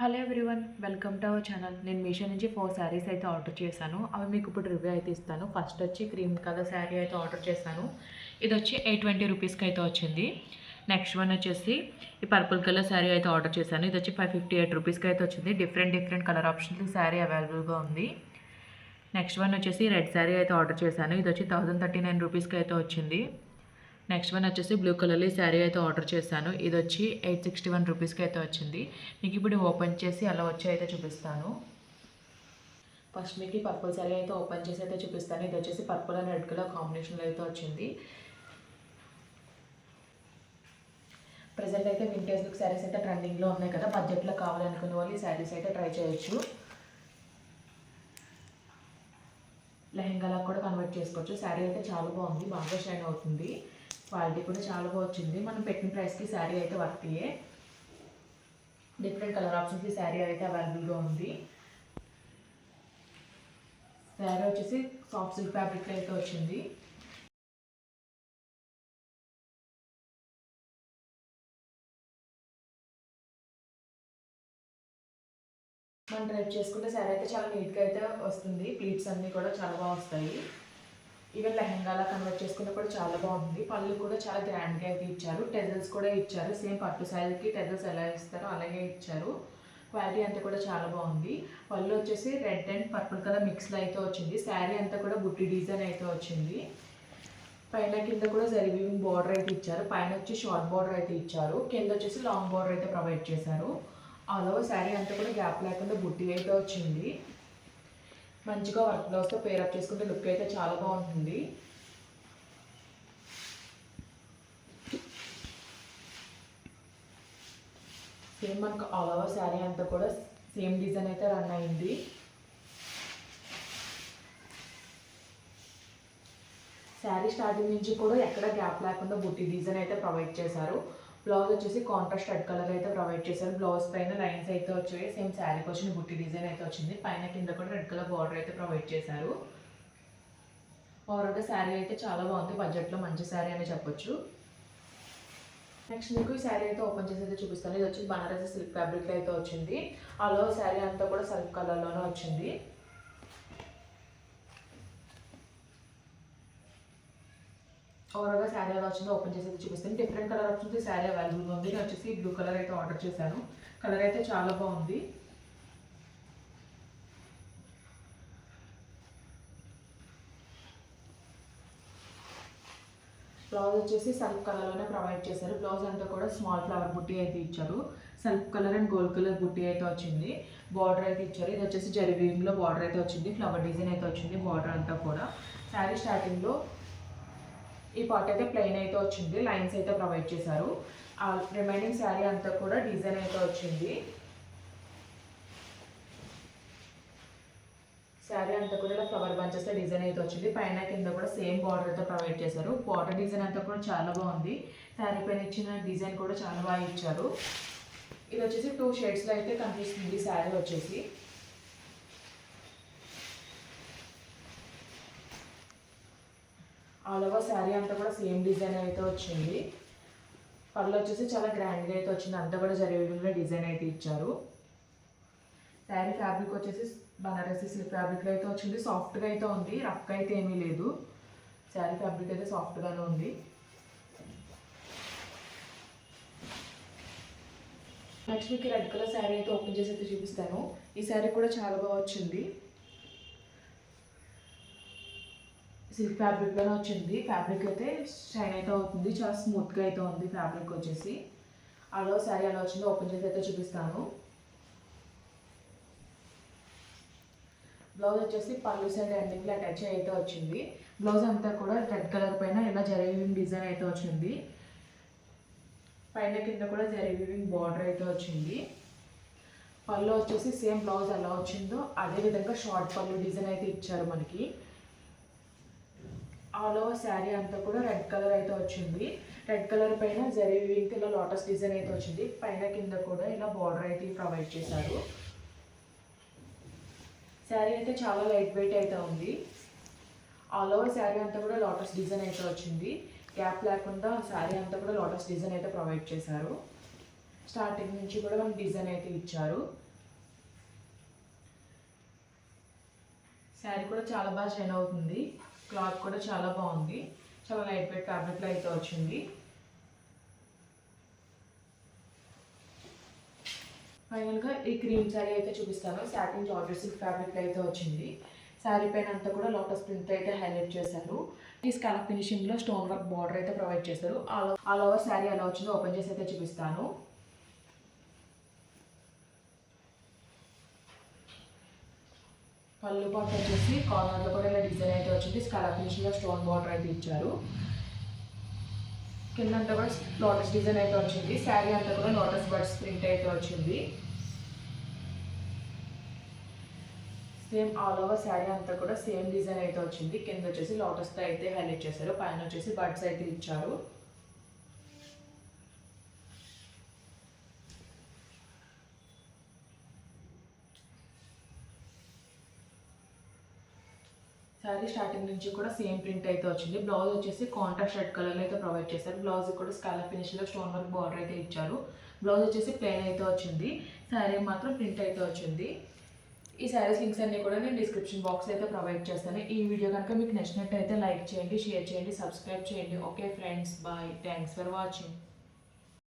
Hello everyone, welcome to our channel. నేను మీషో నుంచి 4 శారీస్ అయితే ఆర్డర్ చేశాను. అవి మీకు ఇప్పుడు రివ్యూ అయితే ఇస్తాను. ఫస్ట్ వచ్చి క్రీమ్ కలర్ శారీ అయితే ఆర్డర్ చేశాను. ఇది వచ్చి 820 రూపీస్కి అయితే వచ్చింది. నెక్స్ట్ వన్ వచ్చేసి ఈ పర్పుల్ కలర్ శారీ అయితే ఆర్డర్ చేశాను. ఇది వచ్చి 558 రూపీస్కి అయితే వచ్చింది. డిఫరెంట్ కలర్ ఆప్షన్స్ ఈ శారీ అవైలబుల్గా ఉంది. నెక్స్ట్ వన్ వచ్చేసి రెడ్ శారీ అయితే ఆర్డర్ చేశాను. ఇది వచ్చి 1039 రూపీస్కి అయితే వచ్చింది. నెక్స్ట్ వన్ వచ్చేసి బ్లూ కలర్లో ఈ శారీ అయితే ఆర్డర్ చేశాను. ఇది వచ్చి 861 రూపీస్కి అయితే వచ్చింది. మీకు ఇప్పుడు ఓపెన్ చేసి అలా వచ్చి అయితే చూపిస్తాను. ఫస్ట్ మీకు ఈ పర్పుల్ శారీ అయితే ఓపెన్ చేసి అయితే చూపిస్తాను. ఇది వచ్చేసి పర్పుల్ అండ్ రెడ్ కలర్ కాంబినేషన్లో అయితే వచ్చింది. ప్రజెంట్ అయితే వింటేజ్ లుక్ శారీస్ అయితే ట్రెండింగ్లో ఉన్నాయి కదా, బడ్జెట్లో కావాలనుకునే వాళ్ళు ఈ శారీస్ అయితే ట్రై చేయొచ్చు. లెహెంగాలకు కూడా కన్వర్ట్ చేసుకోవచ్చు. శారీ అయితే చాలా బాగుంది, బాగా షైన్ అవుతుంది. క్వాలిటీ కూడా చాలా బాగా వచ్చింది. మనం పెట్టిన ప్రైస్కి శారీ అయితే వర్తియే. డిఫరెంట్ కలర్ ఆప్షన్స్కి శారీ అయితే అవైలబుల్గా ఉంది. శారీ వచ్చేసి సాఫ్ట్ సిల్క్ ఫ్యాబ్రిక్ అయితే వచ్చింది. మనం డ్రైప్ చేసుకుంటే శారీ అయితే చాలా నీట్గా అయితే వస్తుంది. ప్లీట్స్ అన్నీ కూడా చాలా బాగా వస్తాయి. ఈవెన్ లెహంగాలా కన్వర్ట్ చేసుకుంటే కూడా చాలా బాగుంది. పళ్ళు కూడా చాలా గ్రాండ్గా అయితే ఇచ్చారు. టెజల్స్ కూడా ఇచ్చారు. సేమ్ పట్టు శారీకి టెజల్స్ ఎలా ఇస్తారో అలాగే ఇచ్చారు. క్వాలిటీ అంతా కూడా చాలా బాగుంది. పళ్ళు వచ్చేసి రెడ్ అండ్ పర్పుల్ కలర్ మిక్స్లో అయితే వచ్చింది. శారీ అంతా కూడా బుట్టి డిజైన్ అయితే వచ్చింది. పైన కింద కూడా జరీ వీవింగ్ బార్డర్ అయితే ఇచ్చారు. పైన వచ్చి షార్ట్ బార్డర్ అయితే ఇచ్చారు. కింద వచ్చేసి లాంగ్ బార్డర్ అయితే ప్రొవైడ్ చేశారు. ఆల్ ఓవర్ శారీ అంతా కూడా గ్యాప్ లేకుండా బుట్టి అయితే వచ్చింది. మంచిగా వర్క్ బ్లౌజ్తో పేరప్ చేసుకుంటే లుక్ అయితే చాలా బాగుంటుంది. సేమ్ మనకు ఆల్ ఓవర్ శారీ అంతా కూడా సేమ్ డిజైన్ అయితే రన్ అయింది. శారీ స్టార్టింగ్ నుంచి కూడా ఎక్కడ గ్యాప్ లేకుండా బుట్టి డిజైన్ అయితే ప్రొవైడ్ చేశారు. బ్లౌజ్ వచ్చేసి కాంట్రాస్ట్ రెడ్ కలర్ అయితే ప్రొవైడ్ చేశారు. బ్లౌజ్ పైన లైన్స్ అయితే వచ్చాయి. సేమ్ శారీకి వచ్చిన బుట్టి డిజైన్ అయితే వచ్చింది. పైన కింద కూడా రెడ్ కలర్ బార్డర్ అయితే ప్రొవైడ్ చేశారు. ఓవరాల్గా శారీ అయితే చాలా బాగుంది. బడ్జెట్లో మంచి శారీ అని చెప్పొచ్చు. నెక్స్ట్ మీకు ఈ శారీ అయితే ఓపెన్ చేసి అయితే చూపిస్తాను. ఇది వచ్చి బనారసి సిల్క్ ఫ్యాబ్రిక్లో అయితే వచ్చింది. ఆల్ ఓవర్ శారీ అంతా కూడా సెల్ఫ్ కలర్లోనే వచ్చింది. ఓవరాల్గా శారీ ఎలా వచ్చిందో ఓపెన్ చేసి అయితే చూపిస్తాను. డిఫరెంట్ కలర్ ఆప్షన్స్ ఈ శారీ అవైలబుల్గా ఉంది. నేను వచ్చేసి బ్లూ కలర్ అయితే ఆర్డర్ చేశాను. కలర్ అయితే చాలా బాగుంది. బ్లౌజ్ వచ్చేసి సెల్ఫ్ కలర్లోనే ప్రొవైడ్ చేశారు. బ్లౌజ్ అంతా కూడా స్మాల్ ఫ్లవర్ బుట్టి అయితే ఇచ్చారు. Self colour and gold colour బుట్టి అయితే వచ్చింది. బార్డర్ అయితే ఇచ్చారు. ఇది వచ్చేసి జరీ వీవింగ్లో బార్డర్ అయితే వచ్చింది. ఫ్లవర్ డిజైన్ అయితే వచ్చింది. బార్డర్ అంతా కూడా శారీ స్టార్టింగ్లో ఈ పార్ట్ అయితే ప్లెయిన్ అయితే వచ్చింది. లైన్స్ అయితే ప్రొవైడ్ చేశారు. రిమైనింగ్ శారీ అంతా కూడా డిజైన్ అయితే వచ్చింది. శారీ అంతా కూడా ఇలా ఫ్లవర్ బంచెస్ డిజైన్ అయితే వచ్చింది. పైన కింద కూడా సేమ్ బార్డర్ అయితే ప్రొవైడ్ చేశారు. బార్డర్ డిజైన్ అంతా కూడా చాలా బాగుంది. శారీ పైన ఇచ్చిన డిజైన్ కూడా చాలా బాగా ఇచ్చారు. ఇది వచ్చేసి 2 షేడ్స్లో అయితే కనిపిస్తుంది శారీ వచ్చేసి. ఆల్ ఓవర్ శారీ అంతా కూడా సేమ్ డిజైన్ అయితే వచ్చింది. పళ్ళు వచ్చేసి చాలా గ్రాండ్గా అయితే వచ్చింది. అంతా కూడా జరిగిన డిజైన్ అయితే ఇచ్చారు. శారీ ఫ్యాబ్రిక్ వచ్చేసి బనారసి సిల్క్ ఫ్యాబ్రిక్లో అయితే వచ్చింది. సాఫ్ట్గా అయితే ఉంది, రఫ్గా అయితే ఏమీ లేదు. శారీ ఫ్యాబ్రిక్ అయితే సాఫ్ట్గానే ఉంది. నెక్స్ట్ మీకు రెడ్ కలర్ శారీ అయితే ఓపెన్ చేసి అయితే చూపిస్తాను. ఈ శారీ కూడా చాలా బాగా వచ్చింది. సిల్క్ ఫ్యాబ్రిక్లోనే వచ్చింది. ఫ్యాబ్రిక్ అయితే షైన్ అయితే అవుతుంది. చాలా స్మూత్గా అయితే ఉంది ఫ్యాబ్రిక్ వచ్చేసి. అలా శారీ ఎలా వచ్చిందో ఓపెన్ చేసి అయితే చూపిస్తాను. బ్లౌజ్ వచ్చేసి పళ్ళు సైడ్ ఎండింగ్లో అటాచ్ అయితే వచ్చింది. బ్లౌజ్ అంతా కూడా రెడ్ కలర్ పైన ఇలా జరీ వీవింగ్ డిజైన్ అయితే వచ్చింది. పైన కింద కూడా జరీ వీవింగ్ బార్డర్ అయితే వచ్చింది. పళ్ళు వచ్చేసి సేమ్ బ్లౌజ్ ఎలా వచ్చిందో అదేవిధంగా షార్ట్ పళ్ళు డిజైన్ అయితే ఇచ్చారు మనకి. ఆల్ ఓవర్ శారీ అంతా కూడా రెడ్ కలర్ అయితే వచ్చింది. రెడ్ కలర్ పైన జరీ వీవింగ్ ఇలా లోటస్ డిజైన్ అయితే వచ్చింది. పైన కింద కూడా ఇలా బార్డర్ అయితే ప్రొవైడ్ చేశారు. శారీ అయితే చాలా లైట్ వెయిట్ అయితే ఉంది. ఆల్ ఓవర్ శారీ అంతా కూడా లోటస్ డిజైన్ అయితే వచ్చింది. గ్యాప్ లేకుండా శారీ అంతా కూడా లోటస్ డిజైన్ అయితే ప్రొవైడ్ చేశారు. స్టార్టింగ్ నుంచి కూడా మనకి డిజైన్ అయితే ఇచ్చారు. శారీ కూడా చాలా బాగా షైన్ అవుతుంది. క్లాత్ కూడా చాలా బాగుంది. చాలా లైట్ వెయిట్ ఫ్యాబ్రిక్లో అయితే వచ్చింది. ఫైనల్గా ఈ క్రీమ్ శారీ అయితే చూపిస్తాను. సాటిన్ జార్జెట్ సిల్క్ ఫ్యాబ్రిక్లో అయితే వచ్చింది. శారీ పైన అంతా కూడా లోటస్ ప్రింట్ అయితే హైలైట్ చేశారు. ఈ స్కాలప్ ఫినిషింగ్లో స్టోన్ వర్క్ బార్డర్ అయితే ప్రొవైడ్ చేశారు. ఆల్ ఓవర్ శారీ ఎలా వచ్చిందో ఓపెన్ చేసి అయితే చూపిస్తాను. పళ్ళు పాటు వచ్చేసి కార్నర్లో కూడా ఇలా డిజైన్ అయితే వచ్చింది. స్కాలప్ ఫినిషింగ్లో స్టోన్ బార్డర్ అయితే ఇచ్చారు. కిందంతా కూడా లోటస్ డిజైన్ అయితే వచ్చింది. శారీ అంతా కూడా లోటస్ బర్డ్స్ ప్రింట్ అయితే వచ్చింది. సేమ్ ఆల్ ఓవర్ శారీ అంతా కూడా సేమ్ డిజైన్ అయితే వచ్చింది. కింద వచ్చేసి లోటస్తో అయితే హైలైట్ చేశారు. పైన వచ్చేసి బర్డ్స్ అయితే ఇచ్చారు. శారీ స్టార్టింగ్ నుంచి కూడా సేమ్ ప్రింట్ అయితే వచ్చింది. బ్లౌజ్ వచ్చేసి కాంట్రాస్ట్ రెడ్ కలర్లో అయితే ప్రొవైడ్ చేశారు. బ్లౌజ్ కూడా స్కాలప్ ఫినిష్లో స్టోన్ వర్క్ బార్డర్ అయితే ఇచ్చారు. బ్లౌజ్ వచ్చేసి ప్లెయిన్ అయితే వచ్చింది. శారీ మాత్రం ప్రింట్ అయితే వచ్చింది. ఈ శారీస్ లింక్స్ అన్నీ కూడా నేను డిస్క్రిప్షన్ బాక్స్ అయితే ప్రొవైడ్ చేస్తాను. ఈ వీడియో కనుక మీకు నచ్చినట్టయితే లైక్ చేయండి, షేర్ చేయండి, సబ్స్క్రైబ్ చేయండి. Okay friends, bye. Thanks for watching.